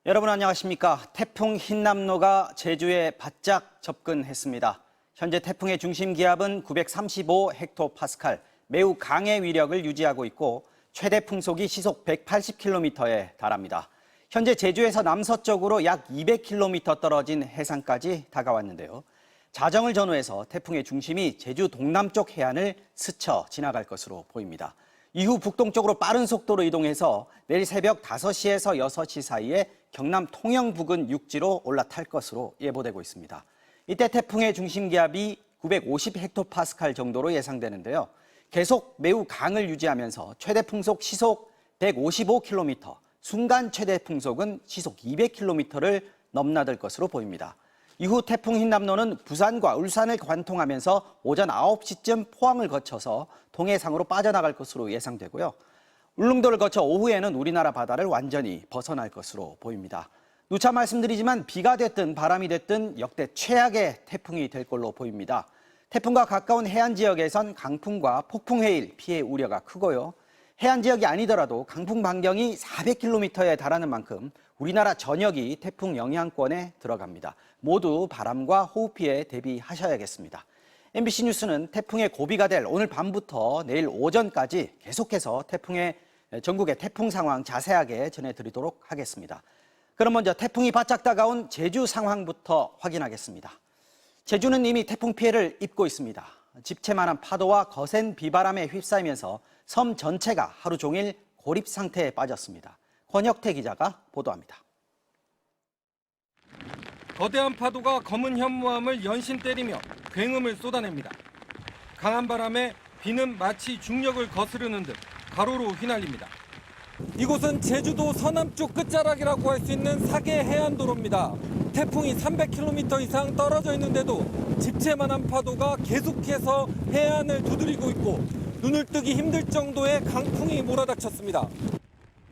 여러분 안녕하십니까? 태풍 흰남노가 제주에 바짝 접근했습니다. 현재 태풍의 중심 기압은 935헥토파스칼, 매우 강의 위력을 유지하고 있고 최대 풍속이 시속 180km에 달합니다. 현재 제주에서 남서쪽으로 약 200km 떨어진 해상까지 다가왔는데요. 자정을 전후해서 태풍의 중심이 제주 동남쪽 해안을 스쳐 지나갈 것으로 보입니다. 이후 북동쪽으로 빠른 속도로 이동해서 내일 새벽 5시에서 6시 사이에 경남 통영 부근 육지로 올라탈 것으로 예보되고 있습니다. 이때 태풍의 중심 기압이 950헥토파스칼 정도로 예상되는데요. 계속 매우 강을 유지하면서 최대 풍속 시속 155km, 순간 최대 풍속은 시속 200km를 넘나들 것으로 보입니다. 이후 태풍 흰남노는 부산과 울산을 관통하면서 오전 9시쯤 포항을 거쳐서 동해상으로 빠져나갈 것으로 예상되고요. 울릉도를 거쳐 오후에는 우리나라 바다를 완전히 벗어날 것으로 보입니다. 누차 말씀드리지만 비가 됐든 바람이 됐든 역대 최악의 태풍이 될 걸로 보입니다. 태풍과 가까운 해안 지역에선 강풍과 폭풍 해일 피해 우려가 크고요. 해안 지역이 아니더라도 강풍 반경이 400km에 달하는 만큼 우리나라 전역이 태풍 영향권에 들어갑니다. 모두 바람과 호우 피해에 대비하셔야겠습니다. MBC 뉴스는 태풍의 고비가 될 오늘 밤부터 내일 오전까지 계속해서 전국의 태풍 상황 자세하게 전해드리도록 하겠습니다. 그럼 먼저 태풍이 바짝 다가온 제주 상황부터 확인하겠습니다. 제주는 이미 태풍 피해를 입고 있습니다. 집채만한 파도와 거센 비바람에 휩싸이면서 섬 전체가 하루 종일 고립 상태에 빠졌습니다. 권혁태 기자가 보도합니다. 거대한 파도가 검은 현무암을 연신 때리며 굉음을 쏟아냅니다. 강한 바람에 비는 마치 중력을 거스르는 듯 가로로 휘날립니다. 이곳은 제주도 서남쪽 끝자락이라고 할 수 있는 사계 해안도로입니다. 태풍이 300km 이상 떨어져 있는데도 집채만한 파도가 계속해서 해안을 두드리고 있고 눈을 뜨기 힘들 정도의 강풍이 몰아닥쳤습니다.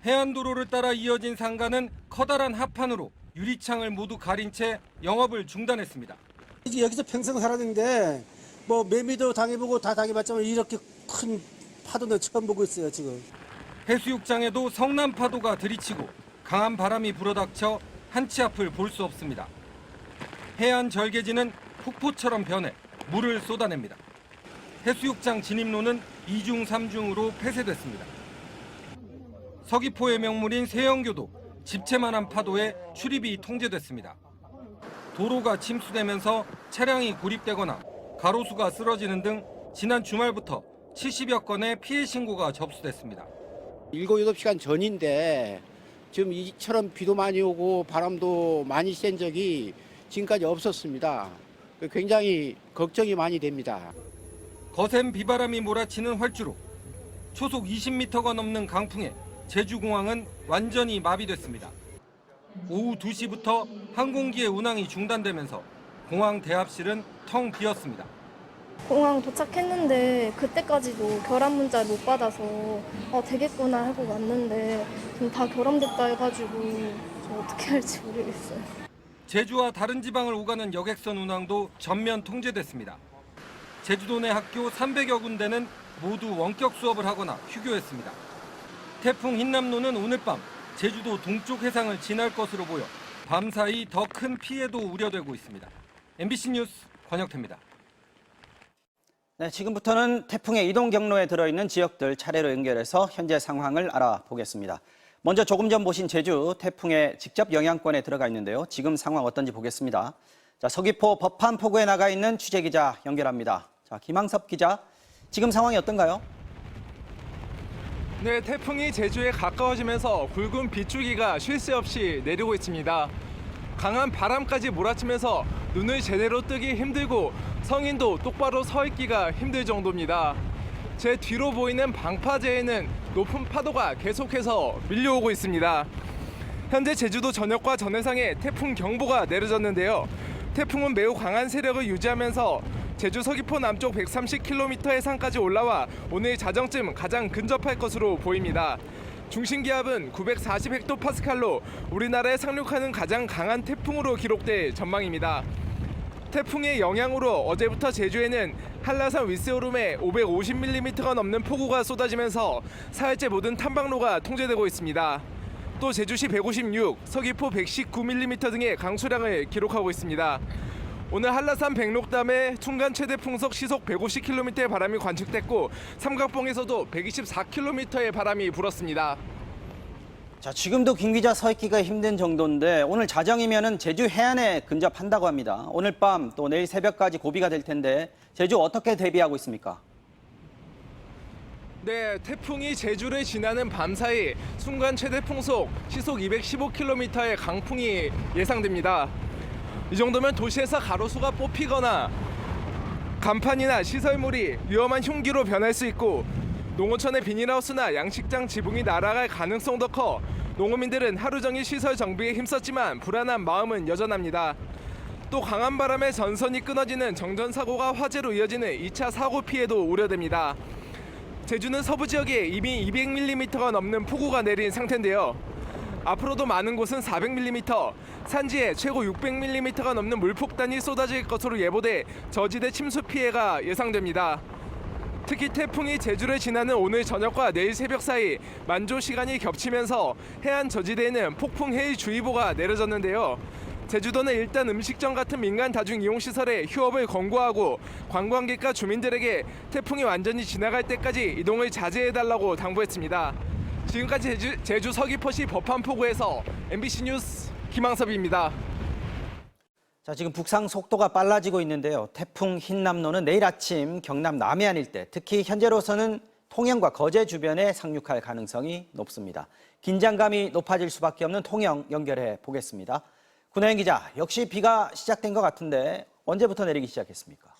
해안도로를 따라 이어진 상가는 커다란 하판으로 유리창을 모두 가린 채 영업을 중단했습니다. 여기서 평생 살았는데 매미도 당해보고 다 당해봤지만 이렇게 큰 파도는 처음 보고 있어요 지금. 해수욕장에도 성남 파도가 들이치고 강한 바람이 불어닥쳐 한치 앞을 볼 수 없습니다. 해안 절개지는 폭포처럼 변해 물을 쏟아냅니다. 해수욕장 진입로는 2중 3중으로 폐쇄됐습니다. 서귀포의 명물인 세영교도 집채만한 파도에 출입이 통제됐습니다. 도로가 침수되면서 차량이 고립되거나 가로수가 쓰러지는 등 지난 주말부터 70여 건의 피해 신고가 접수됐습니다. 7, 8시간 전인데 지금 이처럼 비도 많이 오고 바람도 많이 센 적이 지금까지 없었습니다. 굉장히 걱정이 많이 됩니다. 거센 비바람이 몰아치는 활주로, 초속 20m가 넘는 강풍에 제주공항은 완전히 마비됐습니다. 오후 2시부터 항공기의 운항이 중단되면서 공항 대합실은 텅 비었습니다. 공항 도착했는데 그때까지도 결함 문자를 못 받아서 되겠구나 하고 왔는데 지금 다 결함됐다 해가지고 저 어떻게 할지 모르겠어요. 제주와 다른 지방을 오가는 여객선 운항도 전면 통제됐습니다. 제주도 내 학교 300여 군데는 모두 원격 수업을 하거나 휴교했습니다. 태풍 흰남노는 오늘 밤 제주도 동쪽 해상을 지날 것으로 보여 밤사이 더 큰 피해도 우려되고 있습니다. MBC 뉴스 권혁태입니다. 네, 지금부터는 태풍의 이동 경로에 들어있는 지역들 차례로 연결해서 현재 상황을 알아보겠습니다. 먼저 조금 전 보신 제주 태풍의 직접 영향권에 들어가 있는데요. 지금 상황 어떤지 보겠습니다. 자, 서귀포 법한포구에 나가 있는 취재기자 연결합니다. 자, 김항섭 기자, 지금 상황이 어떤가요? 네, 태풍이 제주에 가까워지면서 굵은 빗줄기가 쉴 새 없이 내리고 있습니다. 강한 바람까지 몰아치면서 눈을 제대로 뜨기 힘들고 성인도 똑바로 서 있기가 힘들 정도입니다. 제 뒤로 보이는 방파제에는 높은 파도가 계속해서 밀려오고 있습니다. 현재 제주도 전역과 전해상에 태풍 경보가 내려졌는데요. 태풍은 매우 강한 세력을 유지하면서 제주 서귀포 남쪽 130km 해상까지 올라와 오늘 자정쯤 가장 근접할 것으로 보입니다. 중심 기압은 940헥토파스칼로 우리나라에 상륙하는 가장 강한 태풍으로 기록될 전망입니다. 태풍의 영향으로 어제부터 제주에는 한라산 윗세오름에 550mm가 넘는 폭우가 쏟아지면서 사흘째 모든 탐방로가 통제되고 있습니다. 또 제주시 156, 서귀포 119mm 등의 강수량을 기록하고 있습니다. 오늘 한라산 백록담에 순간 최대 풍속 시속 150km의 바람이 관측됐고 삼각봉에서도 124km의 바람이 불었습니다. 자, 지금도 김 기자 서 있기가 힘든 정도인데 오늘 자정이면은 제주 해안에 근접한다고 합니다. 오늘 밤 또 내일 새벽까지 고비가 될 텐데 제주 어떻게 대비하고 있습니까? 네, 태풍이 제주를 지나는 밤 사이 순간 최대 풍속 시속 215km의 강풍이 예상됩니다. 이 정도면 도시에서 가로수가 뽑히거나 간판이나 시설물이 위험한 흉기로 변할 수 있고 농어촌의 비닐하우스나 양식장 지붕이 날아갈 가능성도 커 농어민들은 하루 종일 시설 정비에 힘썼지만 불안한 마음은 여전합니다. 또 강한 바람에 전선이 끊어지는 정전사고가 화재로 이어지는 2차 사고 피해도 우려됩니다. 제주는 서부 지역에 이미 200mm가 넘는 폭우가 내린 상태인데요. 앞으로도 많은 곳은 400mm, 산지에 최고 600mm가 넘는 물폭탄이 쏟아질 것으로 예보돼 저지대 침수 피해가 예상됩니다. 특히 태풍이 제주를 지나는 오늘 저녁과 내일 새벽 사이 만조 시간이 겹치면서 해안 저지대에는 폭풍 해일주의보가 내려졌는데요. 제주도는 일단 음식점 같은 민간 다중이용시설에 휴업을 권고하고 관광객과 주민들에게 태풍이 완전히 지나갈 때까지 이동을 자제해달라고 당부했습니다. 지금까지 제주 서귀포시 법한포구에서 MBC 뉴스 김항섭입니다. 자, 지금 북상 속도가 빨라지고 있는데요. 태풍 흰남노는 내일 아침 경남 남해안 일대, 특히 현재로서는 통영과 거제 주변에 상륙할 가능성이 높습니다. 긴장감이 높아질 수밖에 없는 통영 연결해 보겠습니다. 군하연 기자, 역시 비가 시작된 것 같은데 언제부터 내리기 시작했습니까?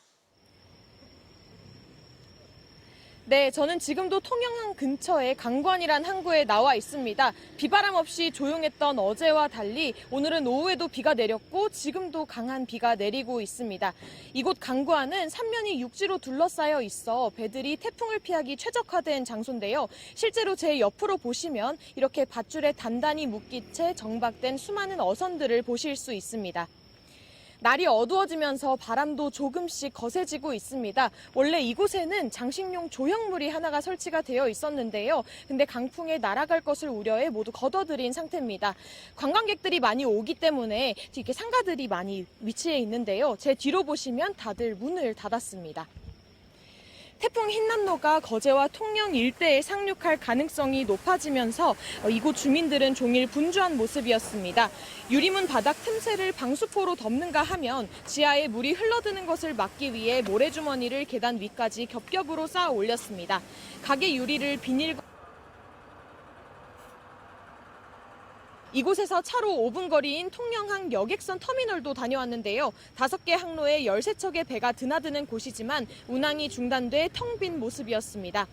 네, 저는 지금도 통영항 근처에 강관이란 항구에 나와 있습니다. 비바람 없이 조용했던 어제와 달리 오늘은 오후에도 비가 내렸고 지금도 강한 비가 내리고 있습니다. 이곳 강구안은 삼면이 육지로 둘러싸여 있어 배들이 태풍을 피하기 최적화된 장소인데요. 실제로 제 옆으로 보시면 이렇게 밧줄에 단단히 묶인 채 정박된 수많은 어선들을 보실 수 있습니다. 날이 어두워지면서 바람도 조금씩 거세지고 있습니다. 원래 이곳에는 장식용 조형물이 하나가 설치가 되어 있었는데요. 근데 강풍에 날아갈 것을 우려해 모두 걷어들인 상태입니다. 관광객들이 많이 오기 때문에 이렇게 상가들이 많이 위치해 있는데요. 제 뒤로 보시면 다들 문을 닫았습니다. 태풍 흰남노가 거제와 통영 일대에 상륙할 가능성이 높아지면서 이곳 주민들은 종일 분주한 모습이었습니다. 유리문 바닥 틈새를 방수포로 덮는가 하면 지하에 물이 흘러드는 것을 막기 위해 모래주머니를 계단 위까지 겹겹으로 쌓아 올렸습니다. 가게 유리를 비닐 이곳에서 차로 5분 거리인 통영항 여객선 터미널도 다녀왔는데요. 5개 항로에 13척의 배가 드나드는 곳이지만 운항이 중단돼 텅 빈 모습이었습니다.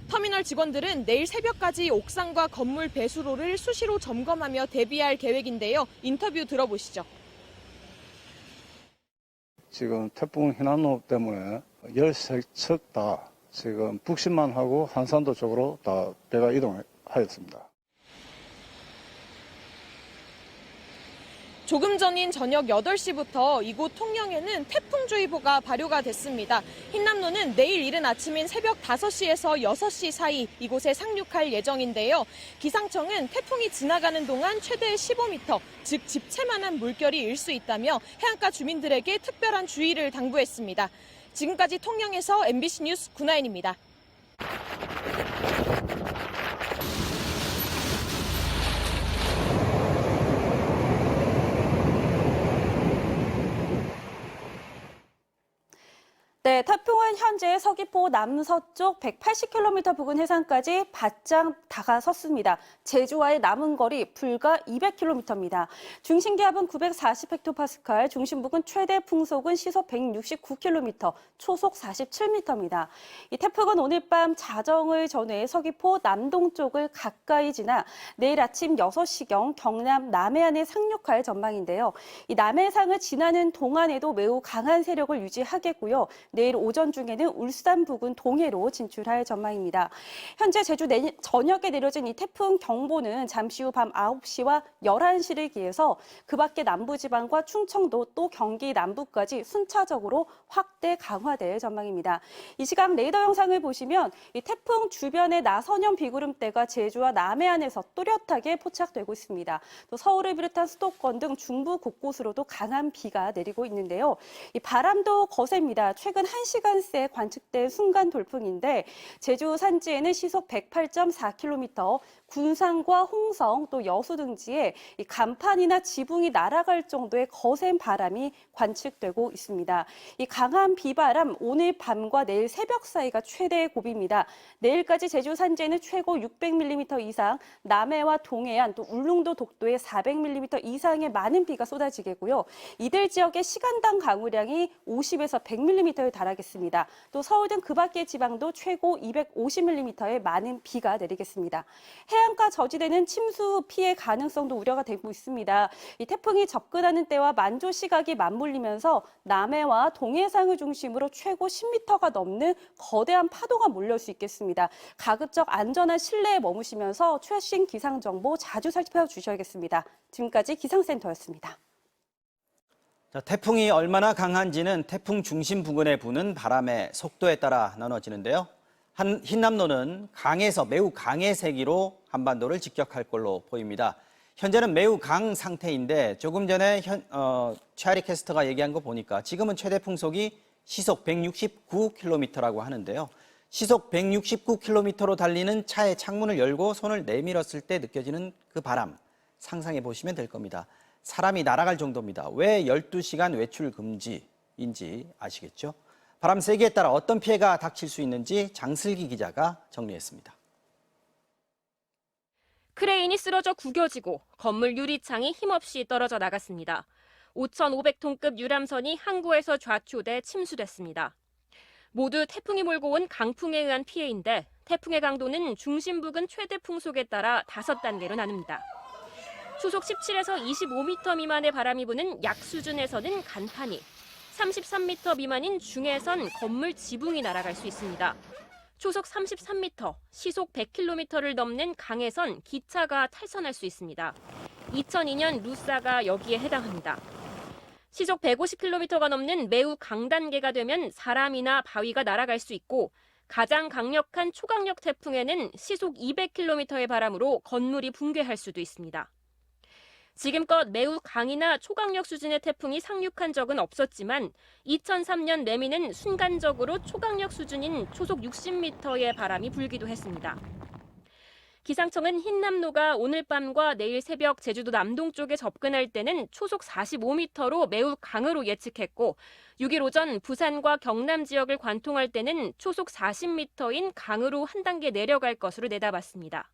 터미널 직원들은 내일 새벽까지 옥상과 건물 배수로를 수시로 점검하며 대비할 계획인데요. 인터뷰 들어보시죠. 지금 태풍 흰남노 때문에 13척 다 지금 북신만 하고 한산도 쪽으로 다 배가 이동하였습니다. 조금 전인 저녁 8시부터 이곳 통영에는 태풍주의보가 발효가 됐습니다. 흰남노는 내일 이른 아침인 새벽 5시에서 6시 사이 이곳에 상륙할 예정인데요. 기상청은 태풍이 지나가는 동안 최대 15m, 즉 집채만한 물결이 일 수 있다며 해안가 주민들에게 특별한 주의를 당부했습니다. 지금까지 통영에서 MBC 뉴스 군하연입니다. 네, 태풍은 현재 서귀포 남서쪽 180km 부근 해상까지 바짝 다가섰습니다. 제주와의 남은 거리 불과 200km입니다. 중심 기압은 940헥토파스칼, 중심부근 최대 풍속은 시속 169km, 초속 47m입니다. 이 태풍은 오늘 밤 자정을 전후해 서귀포 남동쪽을 가까이 지나 내일 아침 6시경 경남 남해안에 상륙할 전망인데요. 이 남해상을 지나는 동안에도 매우 강한 세력을 유지하겠고요. 내일 오전 중에는 울산 부근 동해로 진출할 전망입니다. 현재 제주 저녁에 내려진 이 태풍 경보는 잠시 후 밤 9시와 11시를 기해서 그 밖에 남부지방과 충청도 또 경기 남부까지 순차적으로 확대 강화될 전망입니다. 이 시각 레이더 영상을 보시면 이 태풍 주변의 나선형 비구름대가 제주와 남해안에서 또렷하게 포착되고 있습니다. 또 서울을 비롯한 수도권 등 중부 곳곳으로도 강한 비가 내리고 있는데요. 이 바람도 거셉니다. 최근 1시간 새 관측된 순간 돌풍인데 제주 산지에는 시속 108.4km, 군산과 홍성 또 여수 등지에 이 간판이나 지붕이 날아갈 정도의 거센 바람이 관측되고 있습니다. 이 강한 비바람 오늘 밤과 내일 새벽 사이가 최대 고비입니다. 내일까지 제주 산지에는 최고 600mm 이상, 남해와 동해안 또 울릉도 독도에 400mm 이상의 많은 비가 쏟아지겠고요. 이들 지역의 시간당 강우량이 50에서 100mm에 달하겠습니다. 또 서울 등 그 밖의 지방도 최고 250mm의 많은 비가 내리겠습니다. 해안가 저지대는 침수 피해 가능성도 우려가 되고 있습니다. 이 태풍이 접근하는 때와 만조 시각이 맞물리면서 남해와 동해상을 중심으로 최고 10m가 넘는 거대한 파도가 몰려올 수 있겠습니다. 가급적 안전한 실내에 머무시면서 최신 기상 정보 자주 살펴주셔야겠습니다. 지금까지 기상센터였습니다. 자, 태풍이 얼마나 강한지는 태풍 중심 부근에 부는 바람의 속도에 따라 나눠지는데요. 흰남노는 강에서 매우 강의 세기로 한반도를 직격할 걸로 보입니다. 현재는 매우 강 상태인데 조금 전에 최아리 캐스터가 얘기한 거 보니까 지금은 최대 풍속이 시속 169km라고 하는데요. 시속 169km로 달리는 차의 창문을 열고 손을 내밀었을 때 느껴지는 그 바람 상상해 보시면 될 겁니다. 사람이 날아갈 정도입니다. 왜 12시간 외출 금지인지 아시겠죠? 바람 세기에 따라 어떤 피해가 닥칠 수 있는지 장슬기 기자가 정리했습니다. 크레인이 쓰러져 구겨지고 건물 유리창이 힘없이 떨어져 나갔습니다. 5,500톤급 유람선이 항구에서 좌초돼 침수됐습니다. 모두 태풍이 몰고 온 강풍에 의한 피해인데 태풍의 강도는 중심 부근 최대 풍속에 따라 5단계로 나눕니다. 초속 17에서 25m 미만의 바람이 부는 약 수준에서는 간판이, 33m 미만인 중에선 건물 지붕이 날아갈 수 있습니다. 초속 33m, 시속 100km를 넘는 강에선 기차가 탈선할 수 있습니다. 2002년 루사가 여기에 해당합니다. 시속 150km가 넘는 매우 강단계가 되면 사람이나 바위가 날아갈 수 있고 가장 강력한 초강력 태풍에는 시속 200km의 바람으로 건물이 붕괴할 수도 있습니다. 지금껏 매우 강이나 초강력 수준의 태풍이 상륙한 적은 없었지만 2003년 레미는 순간적으로 초강력 수준인 초속 60m의 바람이 불기도 했습니다. 기상청은 흰남노가 오늘 밤과 내일 새벽 제주도 남동쪽에 접근할 때는 초속 45m로 매우 강으로 예측했고 6일 오전 부산과 경남 지역을 관통할 때는 초속 40m인 강으로 한 단계 내려갈 것으로 내다봤습니다.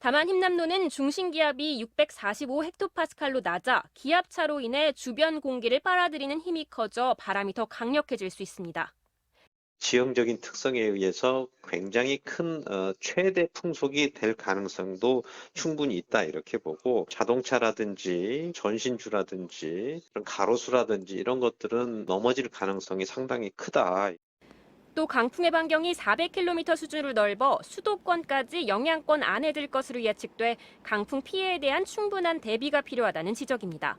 다만 흰남노는 중심 기압이 645헥토파스칼로 낮아 기압차로 인해 주변 공기를 빨아들이는 힘이 커져 바람이 더 강력해질 수 있습니다. 지형적인 특성에 의해서 굉장히 큰 최대 풍속이 될 가능성도 충분히 있다 이렇게 보고 자동차라든지 전신주라든지 그런 가로수라든지 이런 것들은 넘어질 가능성이 상당히 크다. 또 강풍의 반경이 400km 수준으로 넓어 수도권까지 영향권 안에 들 것으로 예측돼 강풍 피해에 대한 충분한 대비가 필요하다는 지적입니다.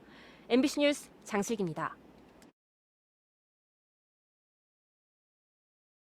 MBC 뉴스 장슬기입니다.